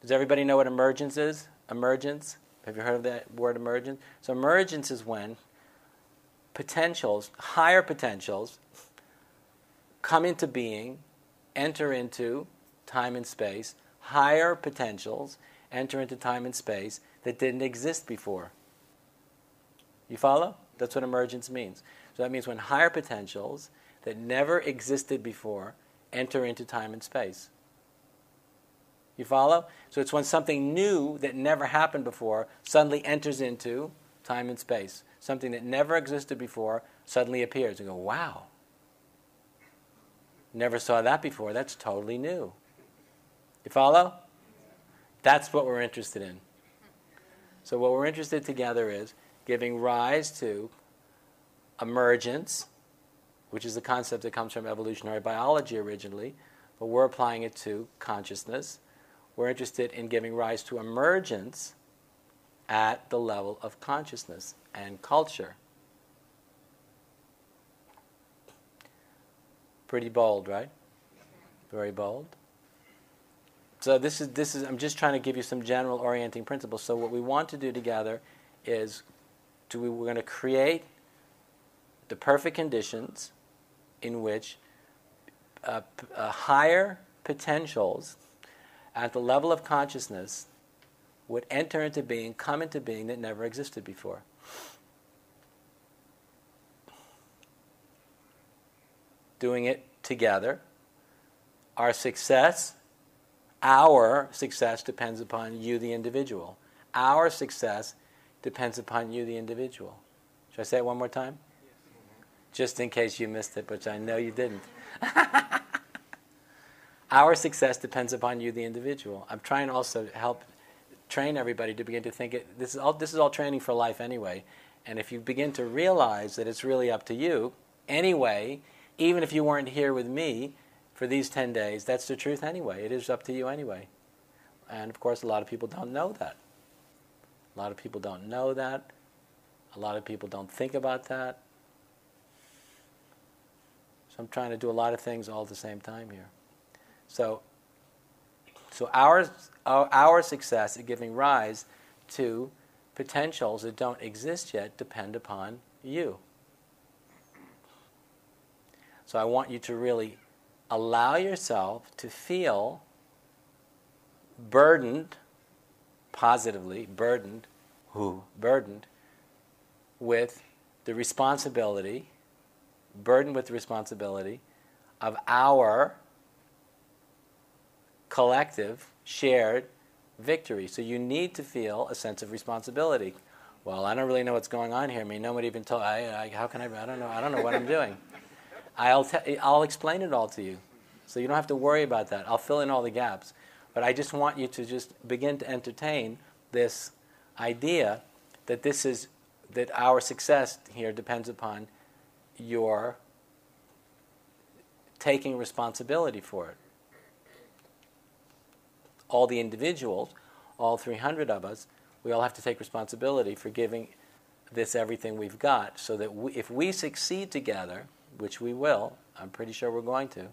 Does everybody know what emergence is? Emergence? Have you heard of that word emergence? So emergence is when potentials, higher potentials, come into being, enter into time and space. Higher potentials enter into time and space that didn't exist before. You follow? That's what emergence means. So that means when higher potentials that never existed before enter into time and space. You follow? So it's when something new that never happened before suddenly enters into time and space. Something that never existed before suddenly appears. You go, wow. Never saw that before. That's totally new. You follow? That's what we're interested in. So what we're interested together is giving rise to emergence, which is a concept that comes from evolutionary biology originally, but we're applying it to consciousness. We're interested in giving rise to emergence at the level of consciousness and culture. Pretty bold, right? Very bold. So this is. I'm just trying to give you some general orienting principles. So what we want to do together is, we're going to create the perfect conditions in which higher potentials at the level of consciousness would enter into being, come into being that never existed before. Doing it together. Our success depends upon you, the individual. Our success depends upon you, the individual. Should I say it one more time? Just in case you missed it, which I know you didn't. Our success depends upon you, the individual. I'm trying to also help train everybody to begin to think it. This is all training for life anyway. And if you begin to realize that it's really up to you anyway, even if you weren't here with me for these 10 days, that's the truth anyway. It is up to you anyway. And of course, a lot of people don't know that. A lot of people don't know that. A lot of people don't think about that. So I'm trying to do a lot of things all at the same time here. So our success at giving rise to potentials that don't exist yet depend upon you. So I want you to really allow yourself to feel burdened, positively burdened with the responsibility of our collective, shared victory. So you need to feel a sense of responsibility. Well, I don't really know what's going on here. I mean, nobody even told. How can I? I don't know. I don't know what I'm doing. I'll explain it all to you, so you don't have to worry about that. I'll fill in all the gaps. But I just want you to just begin to entertain this idea that our success here depends upon your taking responsibility for it. All the individuals, all 300 of us, we all have to take responsibility for giving this everything we've got, so that if we succeed together, which we will, I'm pretty sure we're going to,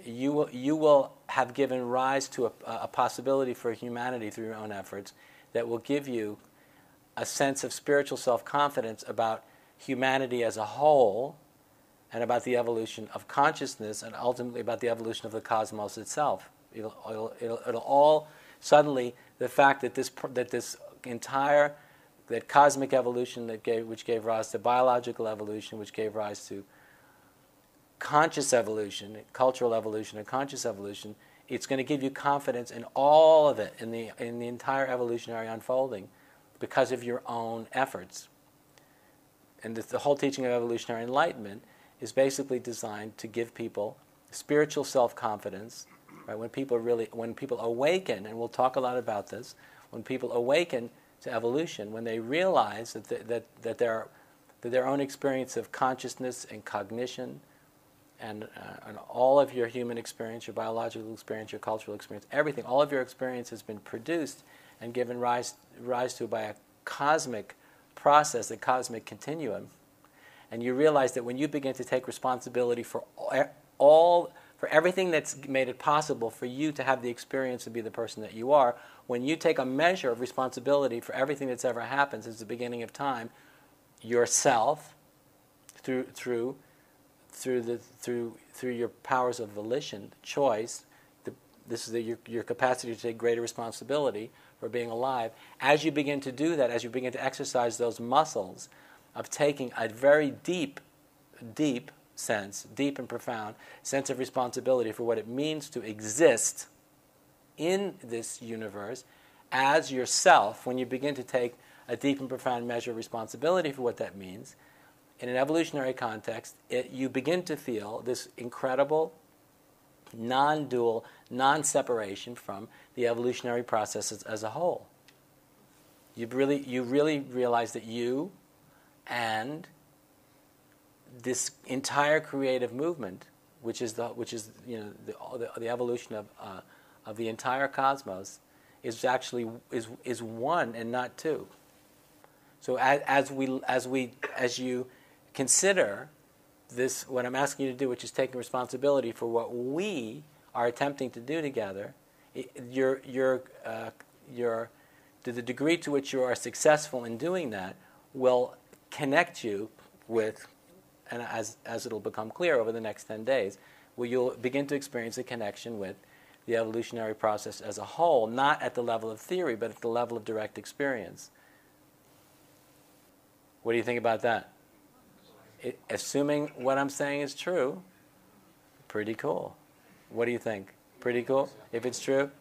you will have given rise to a possibility for humanity through your own efforts that will give you a sense of spiritual self-confidence about humanity as a whole, and about the evolution of consciousness, and ultimately about the evolution of the cosmos itself. It'll all suddenly, the fact that that cosmic evolution which gave rise to biological evolution, which gave rise to conscious evolution, cultural evolution, and conscious evolution, it's going to give you confidence in all of it, in the entire evolutionary unfolding, because of your own efforts. And the whole teaching of evolutionary enlightenment is basically designed to give people spiritual self-confidence. Right? When people awaken, and we'll talk a lot about this, when people awaken to evolution, when they realize that their own experience of consciousness and cognition, and all of your human experience, your biological experience, your cultural experience, everything, all of your experience has been produced and given rise to by a cosmic process, a cosmic continuum. And you realize that when you begin to take responsibility for for everything that's made it possible for you to have the experience to be the person that you are, when you take a measure of responsibility for everything that's ever happened since the beginning of time, yourself, through your powers of volition, choice, this is your capacity to take greater responsibility for being alive. As you begin to do that, as you begin to exercise those muscles of taking a very deep and profound sense of responsibility for what it means to exist in this universe as yourself, when you begin to take a deep and profound measure of responsibility for what that means, in an evolutionary context, you begin to feel this incredible non-dual, non-separation from the evolutionary processes as a whole. You really realize that you and this entire creative movement, which is the evolution of the entire cosmos, is actually is one and not two. So as you consider this, what I'm asking you to do, which is taking responsibility for what we are attempting to do together, to the degree to which you are successful in doing that, will connect you with, and as it'll become clear over the next 10 days, where you'll begin to experience a connection with the evolutionary process as a whole, not at the level of theory, but at the level of direct experience. What do you think about that? Assuming what I'm saying is true, pretty cool. What do you think? Pretty cool? If it's true?